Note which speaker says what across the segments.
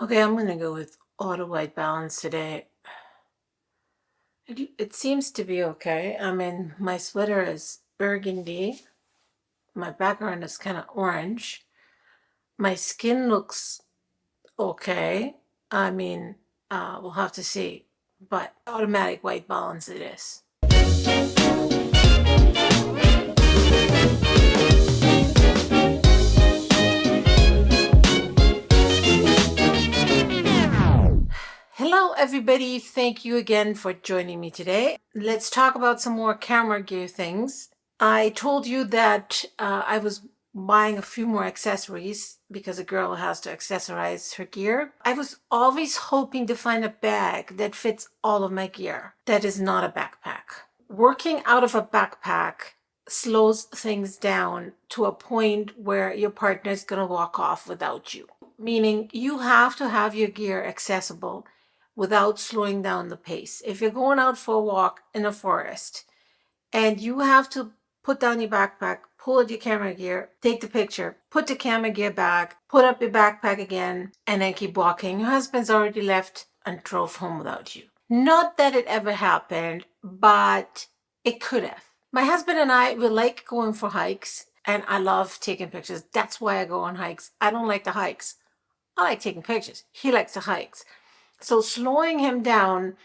Speaker 1: Okay, I'm gonna go with auto white balance today. It seems to be okay. I mean, my sweater is burgundy. My background is kind of orange. My skin looks okay. I mean, we'll have to see. But automatic white balance it is. Hello, everybody. Thank you again for joining me today. Let's talk about some more camera gear things. I told you that I was buying a few more accessories because a girl has to accessorize her gear. I was always hoping to find a bag that fits all of my gear. That is not a backpack. Working out of a backpack slows things down to a point where your partner is going to walk off without you. Meaning you have to have your gear accessible without slowing down the pace. If you're going out for a walk in a forest and you have to put down your backpack, pull out your camera gear, take the picture, put the camera gear back, put up your backpack again, and then keep walking. Your husband's already left and drove home without you. Not that it ever happened, but it could have. My husband and I, we like going for hikes, and I love taking pictures. That's why I go on hikes. I don't like the hikes. I like taking pictures. He likes the hikes. So slowing him down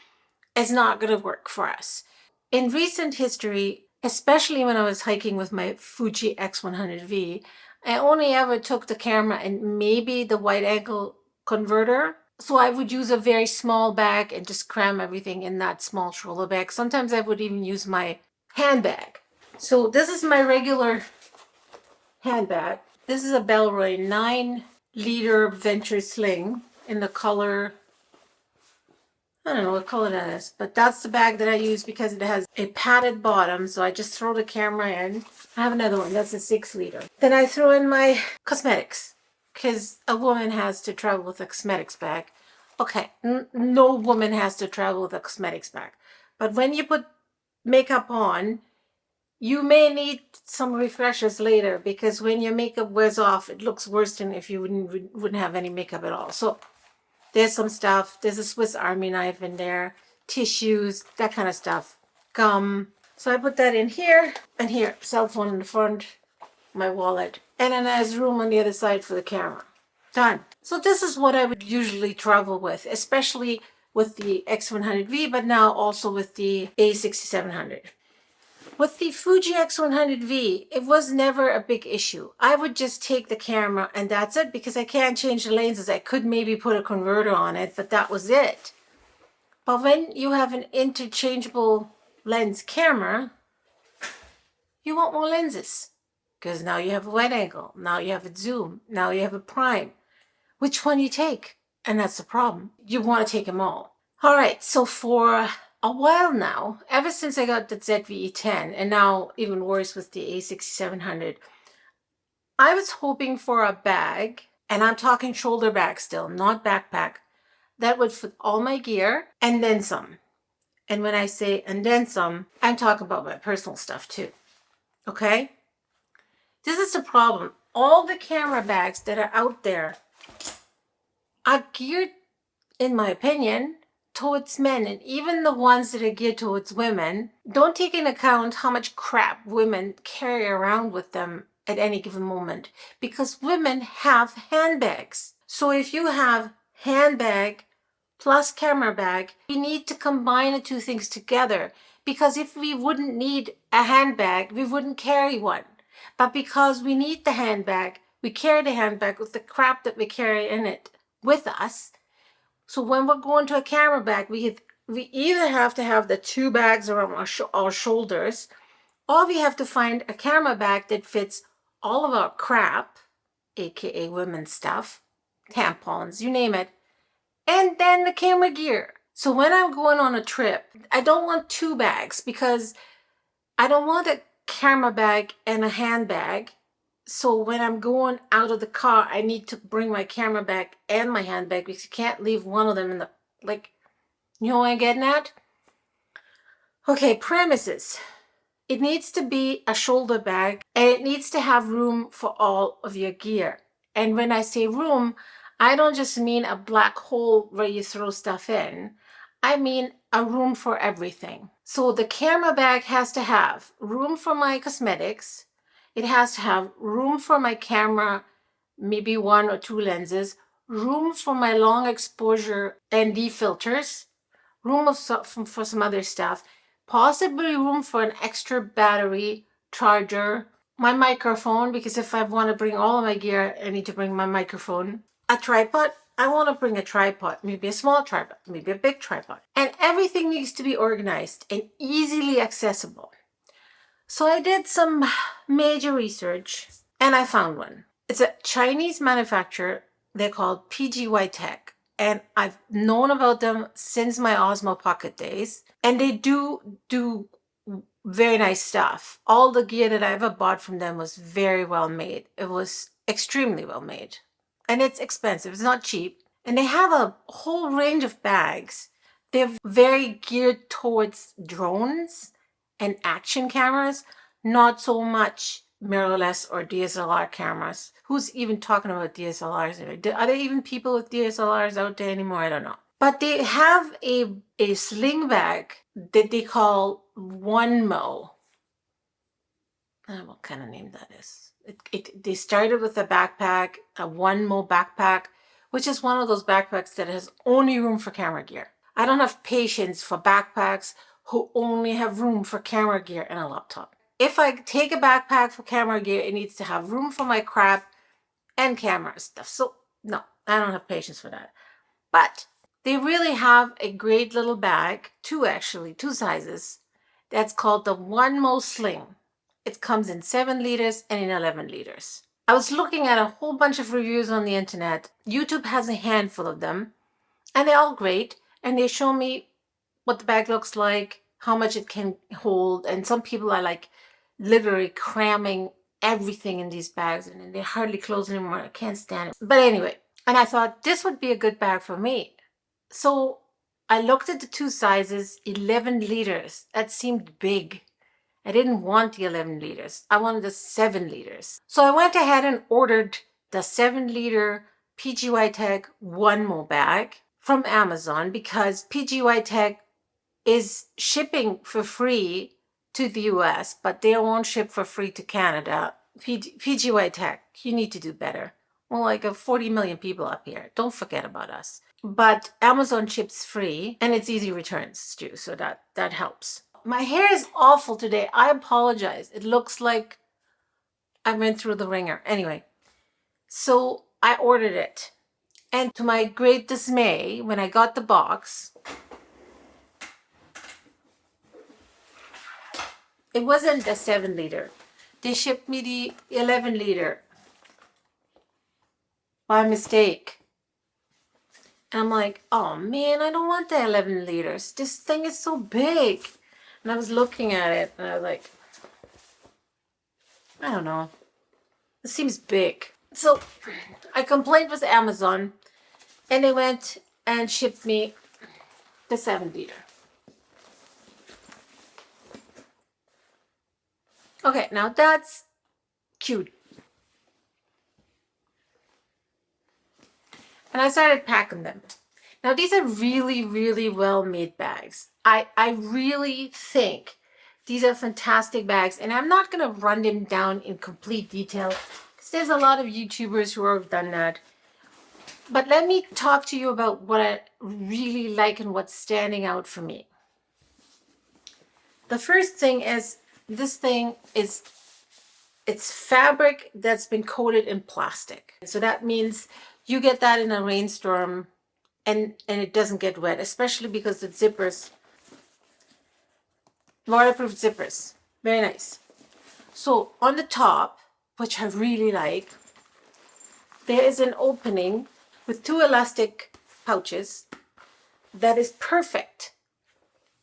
Speaker 1: is not going to work for us. In recent history, especially when I was hiking with my Fuji X100V, I only ever took the camera and maybe the wide angle converter. So I would use a very small bag and just cram everything in that small shoulder bag. Sometimes I would even use my handbag. So this is my regular handbag. This is a Bellroy 9-liter Venture Sling in the color, I don't know what color that is, but that's the bag that I use because it has a padded bottom. So I just throw the camera in. I have another one. That's a 6-liter. Then I throw in my cosmetics because a woman has to travel with a cosmetics bag. Okay, no woman has to travel with a cosmetics bag. But when you put makeup on, you may need some refreshers later because when your makeup wears off, it looks worse than if you wouldn't have any makeup at all. So there's some stuff. There's a Swiss Army knife in there, tissues, that kind of stuff, gum. So I put that in here and here, cell phone in the front, my wallet. And then there's room on the other side for the camera. Done. So this is what I would usually travel with, especially with the X100V, but now also with the A6700. With the Fuji X100V, it was never a big issue. I would just take the camera and that's it because I can't change the lenses. I could maybe put a converter on it, but that was it. But when you have an interchangeable lens camera, you want more lenses because now you have a wide angle, now you have a zoom, now you have a prime. Which one you take? And that's the problem. You want to take them all. All right, so for a while now, ever since I got the ZVE10, and now even worse with the A6700, I was hoping for a bag, and I'm talking shoulder bag still, not backpack, that would fit all my gear and then some. And when I say and then some, I'm talking about my personal stuff too. Okay? This is the problem. All the camera bags that are out there are geared, in my opinion, towards men, and even the ones that are geared towards women don't take into account how much crap women carry around with them at any given moment because women have handbags. So if you have handbag plus camera bag, we need to combine the two things together because if we wouldn't need a handbag, we wouldn't carry one. But because we need the handbag, we carry the handbag with the crap that we carry in it with us. So when we're going to a camera bag, we either have to have the two bags around our shoulders, or we have to find a camera bag that fits all of our crap, aka women's stuff, tampons, you name it, and then the camera gear. So when I'm going on a trip, I don't want two bags because I don't want a camera bag and a handbag. So when I'm going out of the car, I need to bring my camera bag and my handbag because you can't leave one of them in the, you know what I'm getting at? Okay, premises. It needs to be a shoulder bag and it needs to have room for all of your gear. And when I say room, I don't just mean a black hole where you throw stuff in. I mean a room for everything. So the camera bag has to have room for my cosmetics. It has to have room for my camera, maybe 1 or 2 lenses, room for my long exposure ND filters, room for some other stuff, possibly room for an extra battery, charger, my microphone, because if I want to bring all of my gear, I need to bring my microphone, a tripod. I want to bring a tripod, maybe a small tripod, maybe a big tripod. And everything needs to be organized and easily accessible. So I did some major research and I found one. It's a Chinese manufacturer. They're called Pgytech. And I've known about them since my Osmo Pocket days. And they do very nice stuff. All the gear that I ever bought from them was very well made. It was extremely well made. And it's expensive. It's not cheap. And they have a whole range of bags. They're very geared towards drones and action cameras, not so much mirrorless or DSLR cameras. Who's even talking about DSLRs? Are there even people with DSLRs out there anymore? I don't know. But they have a sling bag that they call Onemo. I don't know what kind of name that is. They started with a backpack, a Onemo backpack, which is one of those backpacks that has only room for camera gear. I don't have patience for backpacks who only have room for camera gear and a laptop. If I take a backpack for camera gear, it needs to have room for my crap and camera stuff. So no, I don't have patience for that. But they really have a great little bag, two sizes, that's called the Onemo Sling. It comes in 7 liters and in 11 liters. I was looking at a whole bunch of reviews on the internet. YouTube has a handful of them, and they're all great. And they show me what the bag looks like, how much it can hold. And some people are like literally cramming everything in these bags and they hardly close anymore. I can't stand it. But anyway, and I thought this would be a good bag for me. So I looked at the 2 sizes, 11 liters. That seemed big. I didn't want the 11 liters. I wanted the 7 liters. So I went ahead and ordered the 7-liter Pgytech Onemo bag from Amazon because Pgytech is shipping for free to the US, but they won't ship for free to Canada. Pgytech, you need to do better. Well, like 40 million people up here. Don't forget about us. But Amazon ships free and it's easy returns too, so that helps. My hair is awful today. I apologize. It looks like I went through the ringer. Anyway, so I ordered it. And to my great dismay, when I got the box, it wasn't the 7 liter. They shipped me the 11 liter by mistake. And I'm like, oh man, I don't want the 11 liters. This thing is so big. And I was looking at it and I was like, I don't know. It seems big. So I complained with Amazon and they went and shipped me the 7 liter. Okay, now that's cute. And I started packing them. Now these are really, really well made bags. I really think these are fantastic bags, and I'm not going to run them down in complete detail because there's a lot of YouTubers who have done that. But let me talk to you about what I really like and what's standing out for me. The first thing is this thing is, it's fabric that's been coated in plastic. So that means you get that in a rainstorm and it doesn't get wet, especially because the zippers, waterproof zippers, very nice. So on the top, which I really like, there is an opening with 2 elastic pouches that is perfect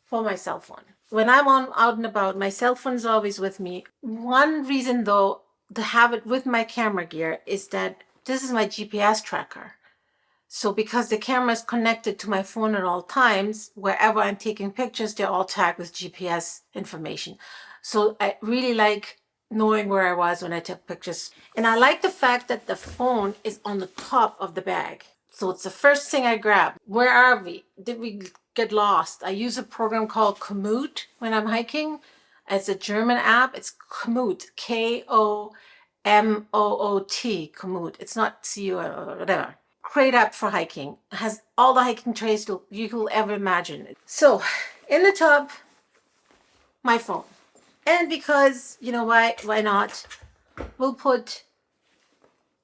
Speaker 1: for my cell phone. When I'm out and about, my cell phone is always with me. One reason though to have it with my camera gear is that this is my GPS tracker. So because the camera is connected to my phone at all times, wherever I'm taking pictures, they're all tagged with GPS information. So I really like knowing where I was when I took pictures. And I like the fact that the phone is on the top of the bag. So it's the first thing I grab. Where are we? Did we get lost? I use a program called Komoot when I'm hiking. It's a German app. It's Komoot, Komoot, Komoot. It's not CU or whatever. Great app for hiking. It has all the hiking trails you could ever imagine. So in the top, my phone. And because, you know, why not? We'll put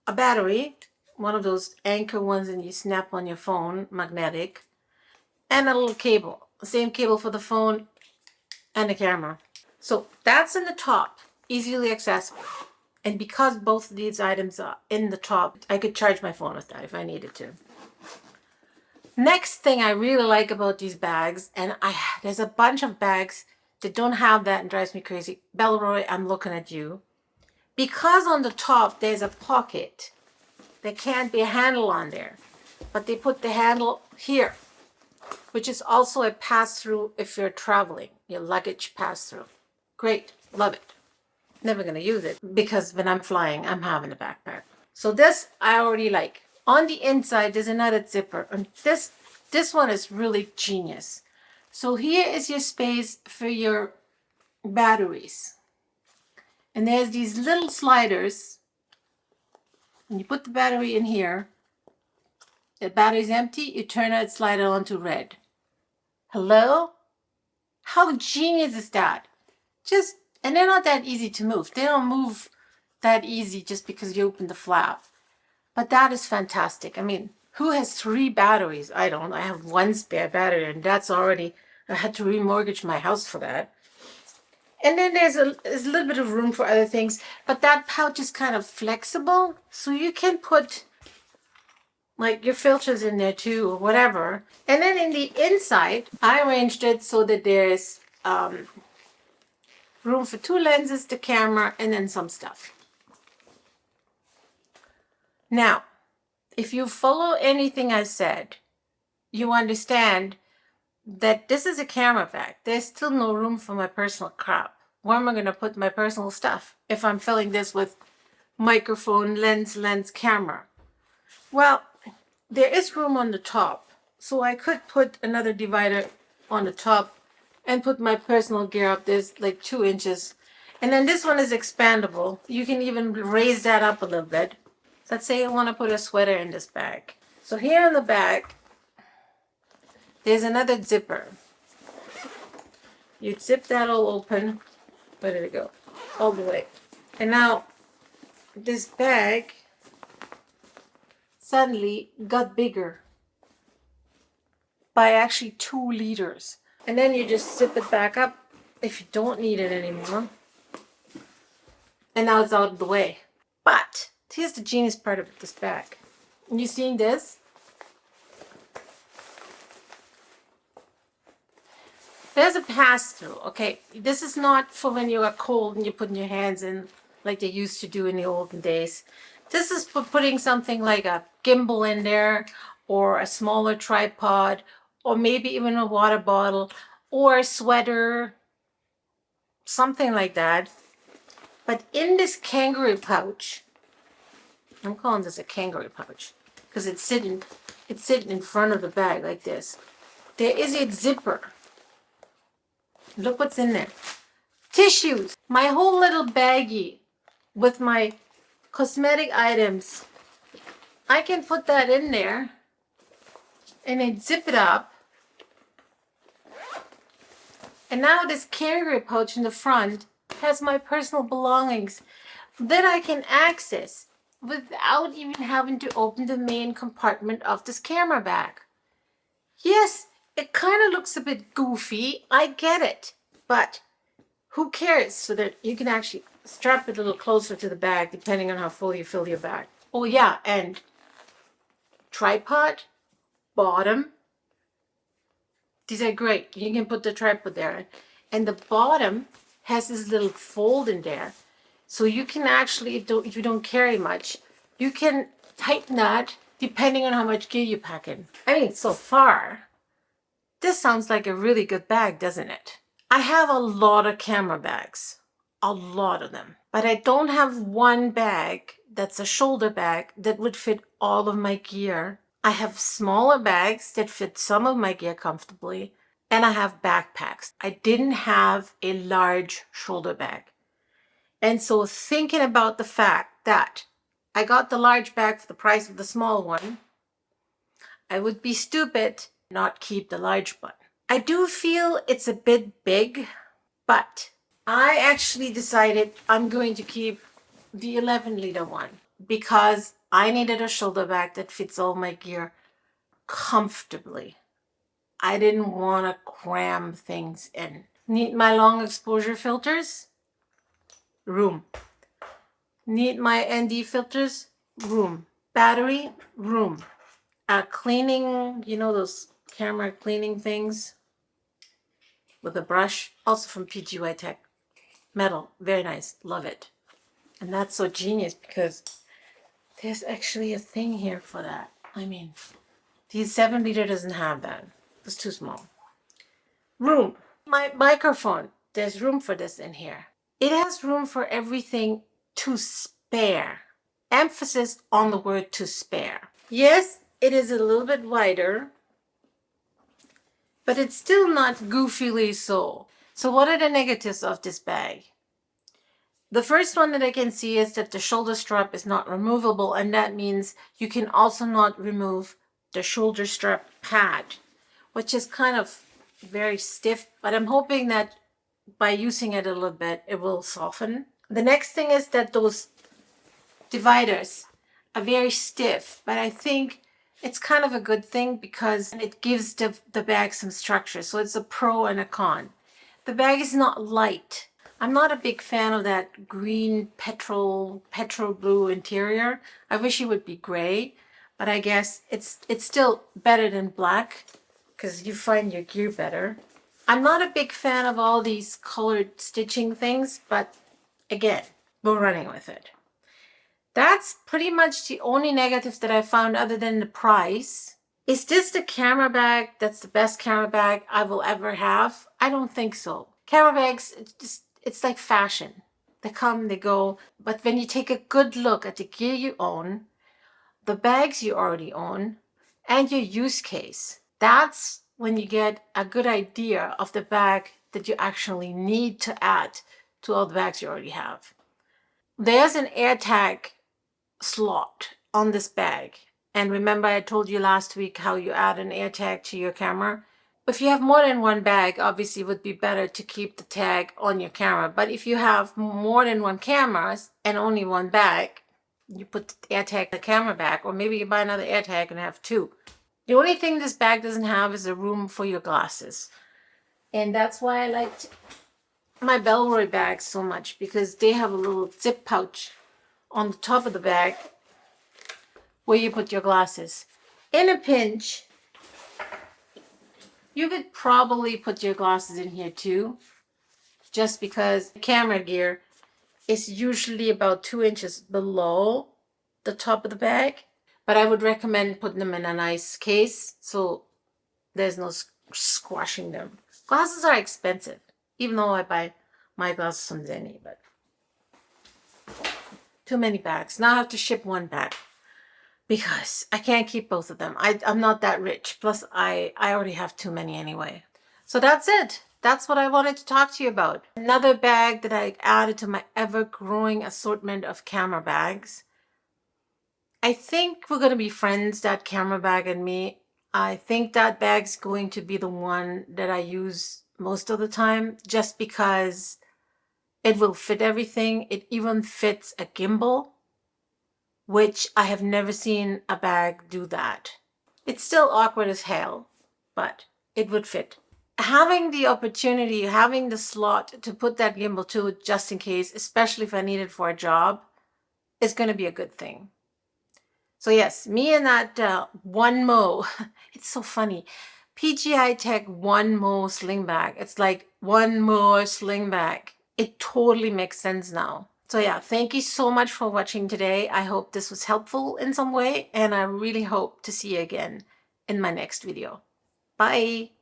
Speaker 1: a battery, one of those anchor ones and you snap on your phone, magnetic, and a little cable. Same cable for the phone and the camera. So that's in the top, easily accessible. And because both of these items are in the top, I could charge my phone with that if I needed to. Next thing I really like about these bags, and there's a bunch of bags that don't have that and drives me crazy. Belroy, I'm looking at you. Because on the top there's a pocket, there can't be a handle on there, but they put the handle here, which is also a pass-through if you're traveling, your luggage pass-through. Great, love it. Never gonna use it because when I'm flying, I'm having a backpack. So this I already like. On the inside, there's another zipper, and this one is really genius. So here is your space for your batteries. And there's these little sliders. And you put the battery in here. The battery's empty, you turn it, slide it onto red. Hello? How genius is that? And they're not that easy to move. They don't move that easy just because you open the flap. But that is fantastic. I mean, who has 3 batteries? I don't. I have 1 spare battery, and that's already, I had to remortgage my house for that. And then there's a little bit of room for other things, but that pouch is kind of flexible, so you can put like your filters in there too, or whatever. And then in the inside, I arranged it so that there's room for 2 lenses, the camera, and then some stuff. Now, if you follow anything I said, you understand that this is a camera bag. There's still no room for my personal crap. Where am I going to put my personal stuff if I'm filling this with microphone, lens, camera? Well, there is room on the top. So I could put another divider on the top and put my personal gear up. There's like 2 inches. And then this one is expandable. You can even raise that up a little bit. Let's say I want to put a sweater in this bag. So here in the back, there's another zipper. You zip that all open. Where did it go? All the way. And now this bag suddenly got bigger by actually 2 liters. And then you just zip it back up if you don't need it anymore. And now it's out of the way. But here's the genius part of this bag. You seeing this? There's a pass-through, okay? This is not for when you are cold and you're putting your hands in like they used to do in the olden days. This is for putting something like a gimbal in there, or a smaller tripod, or maybe even a water bottle, or a sweater, something like that. But in this kangaroo pouch, I'm calling this a kangaroo pouch because it's sitting in front of the bag like this. There is a zipper. Look what's in there. Tissues. My whole little baggie with my cosmetic items. I can put that in there and then zip it up. And now this kangaroo pouch in the front has my personal belongings that I can access without even having to open the main compartment of this camera bag. Yes, it kind of looks a bit goofy, I get it, but who cares? So that you can actually strap it a little closer to the bag depending on how full you fill your bag. Oh yeah, and tripod, bottom. These are great. You can put the tripod there. And the bottom has this little fold in there. So you can actually, if you don't carry much, you can tighten that depending on how much gear you pack in. I mean, so far, this sounds like a really good bag, doesn't it? I have a lot of camera bags. a lot of them. But I don't have one bag that's a shoulder bag that would fit all of my gear. I have smaller bags that fit some of my gear comfortably, and I have backpacks. I didn't have a large shoulder bag. And so thinking about the fact that I got the large bag for the price of the small one, I would be stupid not keep the large one. I do feel it's a bit big, but I actually decided I'm going to keep the 11-liter one because I needed a shoulder bag that fits all my gear comfortably. I didn't want to cram things in. Need my long exposure filters? Room. Need my ND filters? Room. Battery? Room. Cleaning, you know those camera cleaning things with a brush? Also from Pgytech. Metal. Very nice. Love it. And that's so genius because there's actually a thing here for that. I mean, the 7-liter doesn't have that. It's too small. Room. My microphone. There's room for this in here. It has room for everything to spare. Emphasis on the word to spare. Yes, it is a little bit wider, but it's still not goofily so. So what are the negatives of this bag? The first one that I can see is that the shoulder strap is not removable, and that means you can also not remove the shoulder strap pad, which is kind of very stiff, but I'm hoping that by using it a little bit, it will soften. The next thing is that those dividers are very stiff, but I think it's kind of a good thing because it gives the bag some structure. So it's a pro and a con. The bag is not light. I'm not a big fan of that green petrol blue interior. I wish it would be gray, but I guess it's still better than black because you find your gear better. I'm not a big fan of all these colored stitching things, but again, we're running with it. That's pretty much the only negatives that I found other than the price. Is this the camera bag that's the best camera bag I will ever have? I don't think so. Camera bags, it's like fashion. They come, they go. But when you take a good look at the gear you own, the bags you already own, and your use case, that's when you get a good idea of the bag that you actually need to add to all the bags you already have. There's an AirTag slot on this bag. And remember I told you last week how you add an AirTag to your camera? If you have more than one bag, obviously it would be better to keep the tag on your camera. But if you have more than one cameras and only one bag, you put the AirTag in the camera bag, or maybe you buy another AirTag and have two. The only thing this bag doesn't have is a room for your glasses. And that's why I liked my Bellroy bags so much, because they have a little zip pouch on the top of the bag where you put your glasses. In a pinch, you could probably put your glasses in here too, just because camera gear is usually about 2 inches below the top of the bag. But I would recommend putting them in a nice case so there's no squashing them. Glasses are expensive, even though I buy my glasses from Zenny, but too many bags. Now I have to ship one bag because I can't keep both of them. I'm not that rich. Plus, I already have too many anyway. So that's it. That's what I wanted to talk to you about. Another bag that I added to my ever-growing assortment of camera bags. I think we're going to be friends, that camera bag and me. I think that bag's going to be the one that I use most of the time, just because it will fit everything. It even fits a gimbal, which I have never seen a bag do that. It's still awkward as hell, but it would fit. Having the opportunity, having the slot to put that gimbal to it just in case, especially if I need it for a job, is going to be a good thing. So yes, me and that Onemo, it's so funny. Pgytech Onemo sling bag. It's like one more sling bag. It totally makes sense now. So yeah, thank you so much for watching today. I hope this was helpful in some way, and I really hope to see you again in my next video. Bye.